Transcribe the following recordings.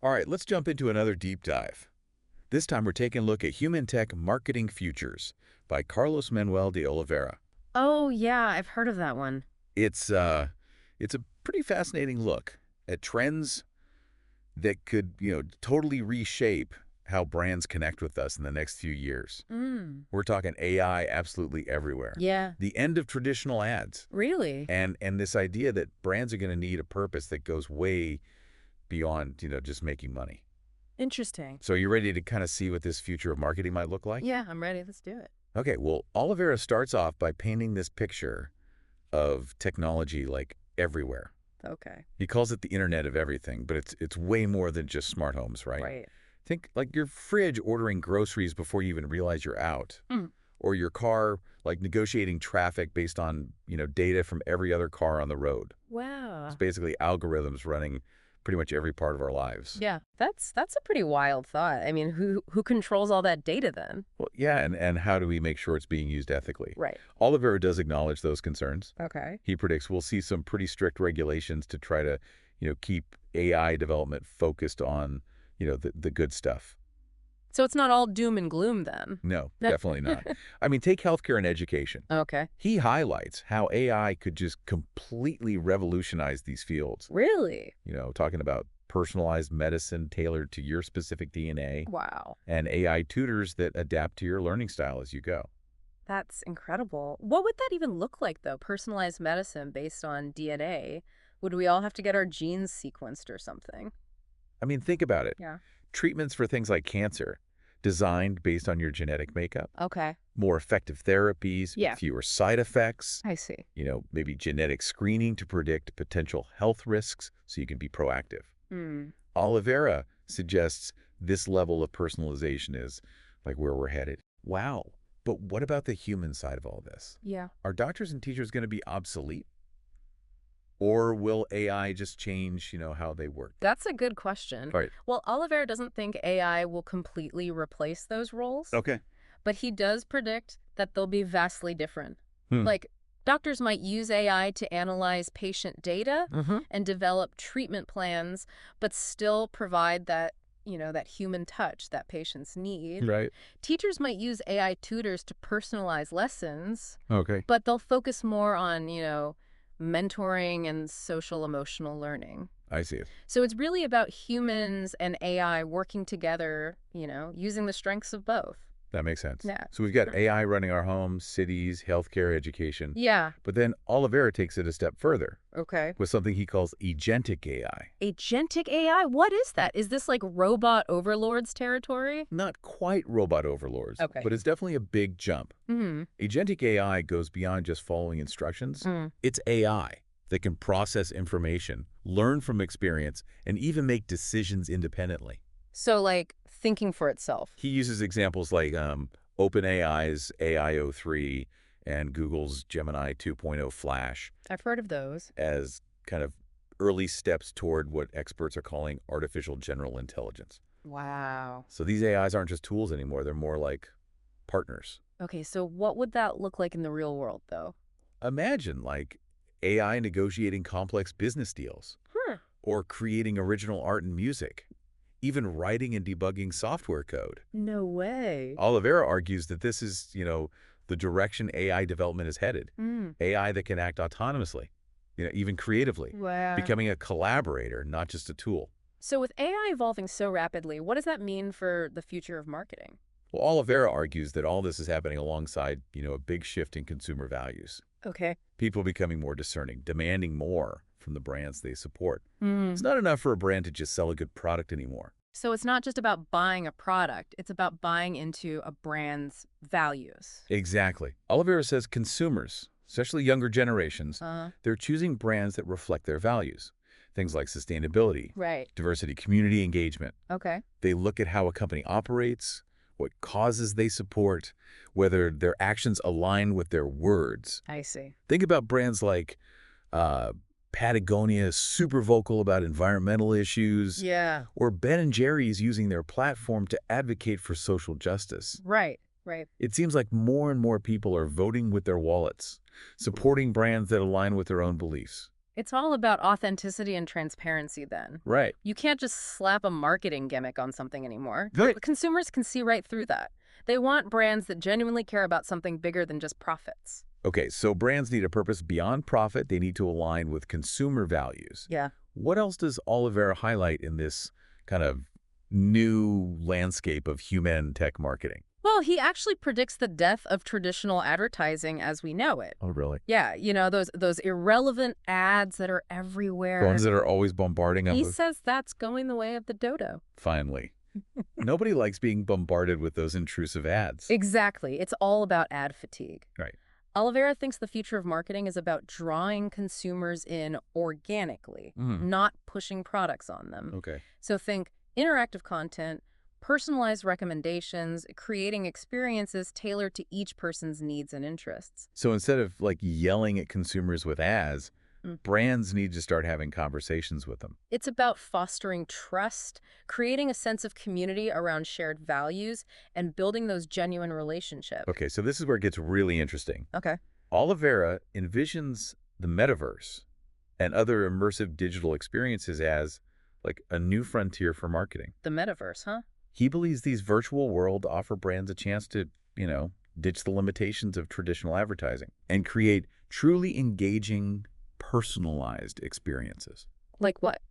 All right, let's jump into another deep dive. This time we're taking a look at Humantech Marketing Futures by Carlos Manuel de Oliveira. Oh, yeah, I've heard of that one. It's uh it's a pretty fascinating look at trends that could, totally reshape how brands connect with us in the next few years. Mm. We're talking AI absolutely everywhere. Yeah. The end of traditional ads Really? and this idea that brands are going to need a purpose that goes way beyond, just making money. Interesting. So are you ready to kind of see what this future of marketing might look like? Yeah, I'm ready. Let's do it. Okay, well, Oliveira starts off by painting this picture of technology like everywhere. Okay. He calls it the Internet of Everything, but it's way more than just smart homes, right? Right. Think like your fridge ordering groceries before you even realize you're out, Mm. or your car like negotiating traffic based on, data from every other car on the road. It's Wow. basically algorithms running pretty much every part of our lives. Yeah, that's a pretty wild thought. I mean, who controls all that data then? Well, yeah, and how do we make sure it's being used ethically? Right. Oliveira does acknowledge those concerns. Okay. He predicts we'll see some pretty strict regulations to try to, keep AI development focused on, the good stuff. So it's not all doom and gloom then. No, definitely not. I mean, take healthcare and education. Okay. He highlights how AI could just completely revolutionize these fields. Really? Talking about personalized medicine tailored to your specific DNA Wow. and AI tutors that adapt to your learning style as you go. That's incredible. What would that even look like though? Personalized medicine based on DNA? Would we all have to get our genes sequenced or something? I mean, think about it. Yeah. Treatments for things like cancer, designed based on your genetic makeup, Okay. more effective therapies, Yeah. fewer side effects, I see. maybe genetic screening to predict potential health risks so you can be proactive. Hmm. Oliveira suggests this level of personalization is like where we're headed. Wow. But what about the human side of all this? Yeah. Are doctors and teachers going to be obsolete? Or will AI just change, how they work? That's a good question. All right. Well, Oliver doesn't think AI will completely replace those roles, Okay. but he does predict that they'll be vastly different. Hmm. Like, doctors might use AI to analyze patient data and develop treatment plans, but still provide that human touch that patients need. Right. Teachers might use AI tutors to personalize lessons, Okay. but they'll focus more on, mentoring and social emotional learning. I see it. So it's really about humans and AI working together, using the strengths of both. That makes sense. Yeah. So we've got AI running our homes, cities, healthcare, education. Yeah. But then Oliveira takes it a step further Okay. with something he calls agentic AI. Agentic AI? What is that? Is this like robot overlords territory? Not quite robot overlords, Okay. but it's definitely a big jump. Hmm. Agentic AI goes beyond just following instructions. It's AI that can process information, learn from experience, and even make decisions independently. So like thinking for itself. He uses examples like OpenAI's AI03 and Google's Gemini 2.0 Flash I've heard of those. as kind of early steps toward what experts are calling artificial general intelligence. Wow. So these AIs aren't just tools anymore. They're more like partners. Okay, so what would that look like in the real world, though? Imagine like AI negotiating complex business deals or creating original art and music, even writing and debugging software code. No way. Oliveira argues that this is, the direction AI development is headed. AI that can act autonomously, even creatively, Wow. becoming a collaborator, not just a tool. So with AI evolving so rapidly, what does that mean for the future of marketing? Well, Oliveira argues that all this is happening alongside, a big shift in consumer values. Okay. People becoming more discerning, demanding more from the brands they support. Mm. It's not enough for a brand to just sell a good product anymore. So it's not just about buying a product, it's about buying into a brand's values. Exactly. Oliveira says consumers, especially younger generations, Uh-huh. they're choosing brands that reflect their values. Things like sustainability, Right. diversity, community engagement. Okay. They look at how a company operates, what causes they support, whether their actions align with their words. I see. Think about brands like Patagonia, super vocal about environmental issues, Yeah. or Ben & Jerry's using their platform to advocate for social justice. Right. Right. It seems like more and more people are voting with their wallets, supporting brands that align with their own beliefs. It's all about authenticity and transparency then. Right. You can't just slap a marketing gimmick on something anymore. Good. Consumers can see right through that. They want brands that genuinely care about something bigger than just profits. Okay, so brands need a purpose beyond profit. They need to align with consumer values. Yeah. What else does Oliveira highlight in this kind of new landscape of human tech marketing? Well, he actually predicts the death of traditional advertising as we know it. Oh, really? Yeah, those irrelevant ads that are The everywhere. ones that are always bombarding them He with... says that's going the way of the dodo. Finally. Nobody likes being bombarded with those intrusive ads. Exactly. It's all about ad fatigue. Right. Oliveira thinks the future of marketing is about drawing consumers in organically, not pushing products on them. Okay. So think interactive content, personalized recommendations, creating experiences tailored to each person's needs and interests. So instead of like yelling at consumers with ads, brands need to start having conversations with them. It's about fostering trust, creating a sense of community around shared values, and building those genuine relationships. Okay, so this is where it gets really interesting. Okay. Oliveira envisions the metaverse and other immersive digital experiences as like a new frontier for marketing. The metaverse, huh? He believes these virtual worlds offer brands a chance to, ditch the limitations of traditional advertising and create truly engaging, personalized experiences. Like what?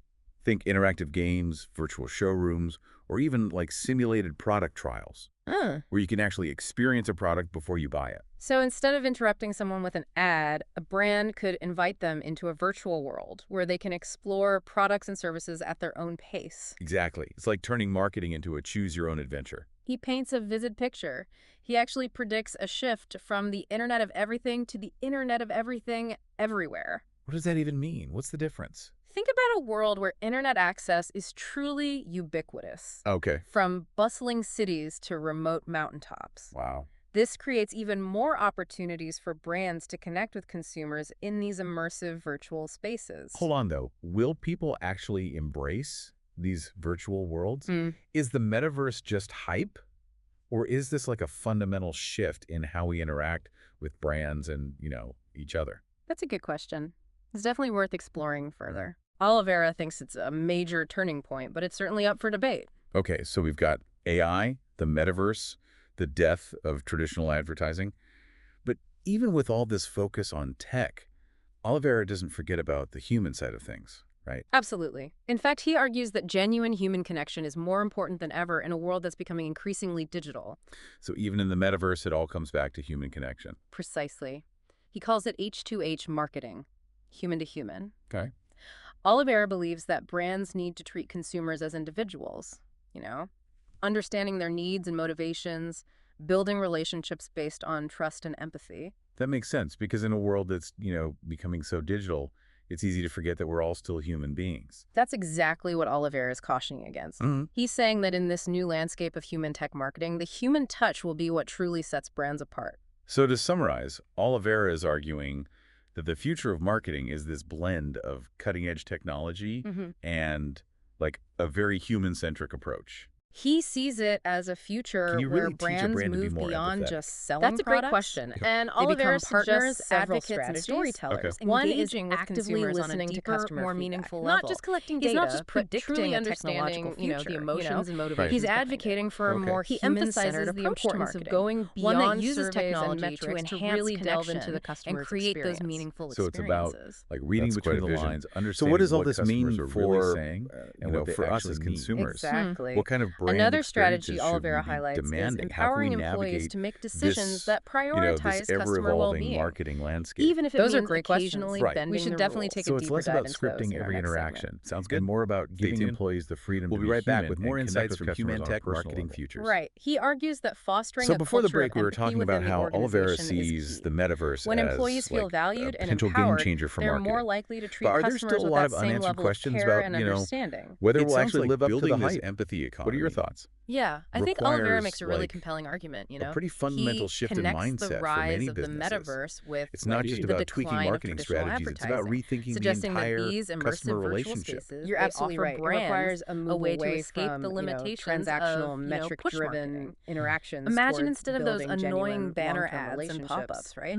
Think interactive games, virtual showrooms, or even like simulated product trials, where you can actually experience a product before you buy it. So instead of interrupting someone with an ad, a brand could invite them into a virtual world where they can explore products and services at their own pace. Exactly. It's like turning marketing into a choose-your-own-adventure. He paints a vivid picture. He actually predicts a shift from the Internet of Everything to the Internet of Everything everywhere. What does that even mean? What's the difference? Think about a world where internet access is truly ubiquitous. Okay. From bustling cities to remote mountaintops. Wow. This creates even more opportunities for brands to connect with consumers in these immersive virtual spaces. Hold on, though. Will people actually embrace these virtual worlds? Is the metaverse just hype? Or is this like a fundamental shift in how we interact with brands and, each other? That's a good question. It's definitely worth exploring further. Oliveira thinks it's a major turning point, but it's certainly up for debate. Okay, so we've got AI, the metaverse, the death of traditional advertising. But even with all this focus on tech, Oliveira doesn't forget about the human side of things, right? Absolutely. In fact, he argues that genuine human connection is more important than ever in a world that's becoming increasingly digital. So even in the metaverse, it all comes back to human connection. Precisely. He calls it H2H marketing, human to human. Okay. Oliveira believes that brands need to treat consumers as individuals, understanding their needs and motivations, building relationships based on trust and empathy. That makes sense because in a world that's, becoming so digital, it's easy to forget that we're all still human beings. That's exactly what Oliveira is cautioning against. He's saying that in this new landscape of human tech marketing, the human touch will be what truly sets brands apart. So to summarize, Oliveira is arguing that the future of marketing is this blend of cutting-edge technology and like a very human-centric approach. He sees it as a future Can you where really teach a brands brand to be move more beyond empathetic? just selling That's a great products. question. And They Oliveira become partners, suggests several advocates, and strategies. storytellers. Okay. One is Engaging with actively consumers on a listening to deeper, customer more feedback. meaningful Not level. just collecting He's data, not just but predicting truly a understanding, technological the future, emotions and motivations. He's behind it. advocating for a Okay. more He human-centered emphasizes the approach to importance of marketing. going One beyond that uses surveys and technology metrics to to enhance really delve connection into the and customer's create those experience. meaningful So it's about experiences. like reading That's quite between a the vision. lines, So understanding what does all what this customers mean are for really saying and what what they for us actually as need? consumers? Exactly. What kind of brand Another experiences strategy should Oliveira we be highlights is demanding? How can we empowering employees navigate to make decisions this, that prioritize this customer ever-evolving well-being. marketing landscape? Even if it Those are means great questions. occasionally Right. bending We should the definitely rules. take So a it's deeper less dive about into those scripting in our every next interaction. segment. Sounds good. And more about Stay giving tuned. employees the freedom We'll to be be right back human with more and insights connect from with customers on a Humantech personal Marketing level. Futures. Right. He argues that fostering So a before the culture break, of we were empathy talking about within the how Oliveira organization is sees key. the metaverse When as employees feel like valued a and potential empowered, game changer for they're marketing. more likely to treat But are there customers still a with lot that of same unanswered level of questions care about, and understanding. whether It we'll sounds actually like live up to the building this hype? empathy What are economy your thoughts? Yeah, I think Oliveira Requires, makes a really like, compelling argument, a pretty fundamental he shift in connects mindset the for rise many of the businesses. metaverse with It's not just the about tweaking decline of marketing traditional strategies. It's about advertising, rethinking the suggesting that entire these immersive customer virtual relationship. spaces You're they absolutely offer right. It brands requires a move way to away escape from, the limitations transactional, of push metric-driven marketing. interactions. Imagine towards instead of those building annoying genuine banner long-term ads and relationships. pop-ups, right?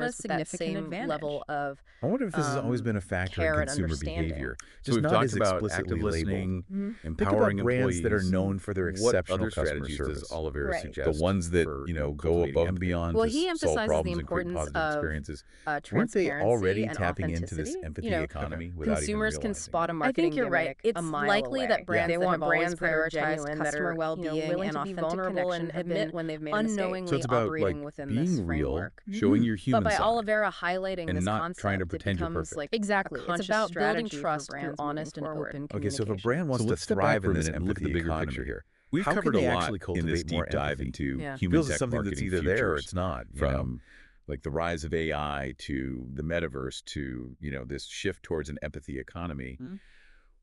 customers a with that significant same advantage. level of I wonder if this has always been a factor care in and consumer understanding. behavior. So Just we've not talked as about explicitly active labeled. listening, Think empowering about brands employees that are known for their What exceptional other customer strategies does service. Oliveira Right. suggest? The ones that, for, go cultivating above and empathy? beyond Well, to he solve emphasizes the problems and create importance positive of experiences. Weren't transparency they already and tapping into this authenticity. empathy You know, economy without consumers even can realizing spot a it? marketing I think you're right. gimmick It's a mile likely away. that brands They that want have always brands that are prioritized genuine, that customer are well-being willing and to be authentic vulnerable connection and have admit been when they've made a mistake. unknowingly So it's about operating within being this real, framework. showing your human But by side. Oliveira highlighting and this not concept, trying to it pretend you're becomes perfect. like Exactly. a It's conscious about building strategy for trust through brands honest and moving forward. open Okay, communication. so if a brand wants So to let's step back thrive for a in this minute and look at the empathy bigger economy, picture here. We've How covered can they a lot actually in cultivate this more deep dive empathy? into Yeah. feels Humantech it's something that's Marketing either there or Futures, it's not. from like the rise of AI to the metaverse to, this shift towards an empathy economy.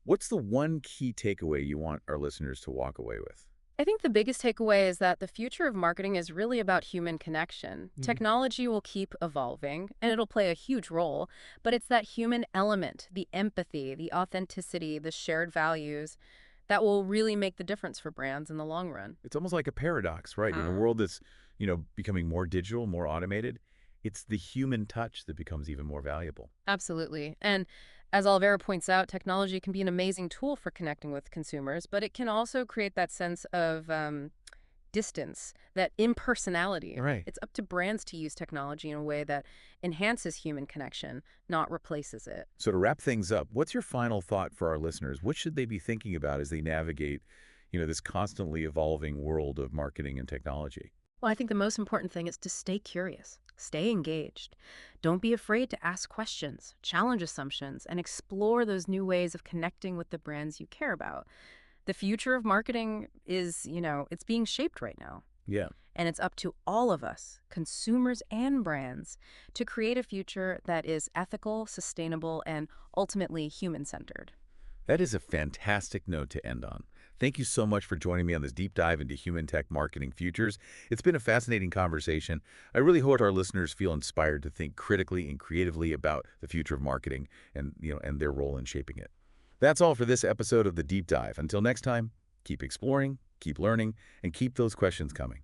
What's the one key takeaway you want our listeners to walk away with? I think the biggest takeaway is that the future of marketing is really about human connection. Technology will keep evolving, and it'll play a huge role, but it's that human element, the empathy, the authenticity, the shared values, that will really make the difference for brands in the long run. It's almost like a paradox, right? In a world that's, becoming more digital, more automated, it's the human touch that becomes even more valuable. Absolutely. And as Olivera points out, technology can be an amazing tool for connecting with consumers, but it can also create that sense of distance, that impersonality. Right. It's up to brands to use technology in a way that enhances human connection, not replaces it. So to wrap things up, what's your final thought for our listeners? What should they be thinking about as they navigate, this constantly evolving world of marketing and technology? Well, I think the most important thing is to stay curious, stay engaged. Don't be afraid to ask questions, challenge assumptions, and explore those new ways of connecting with the brands you care about. The future of marketing is, it's being shaped right now. Yeah. And it's up to all of us, consumers and brands, to create a future that is ethical, sustainable, and ultimately human-centered. That is a fantastic note to end on. Thank you so much for joining me on this deep dive into Humantech Marketing Futures. It's been a fascinating conversation. I really hope our listeners feel inspired to think critically and creatively about the future of marketing and, and their role in shaping it. That's all for this episode of The Deep Dive. Until next time, keep exploring, keep learning, and keep those questions coming.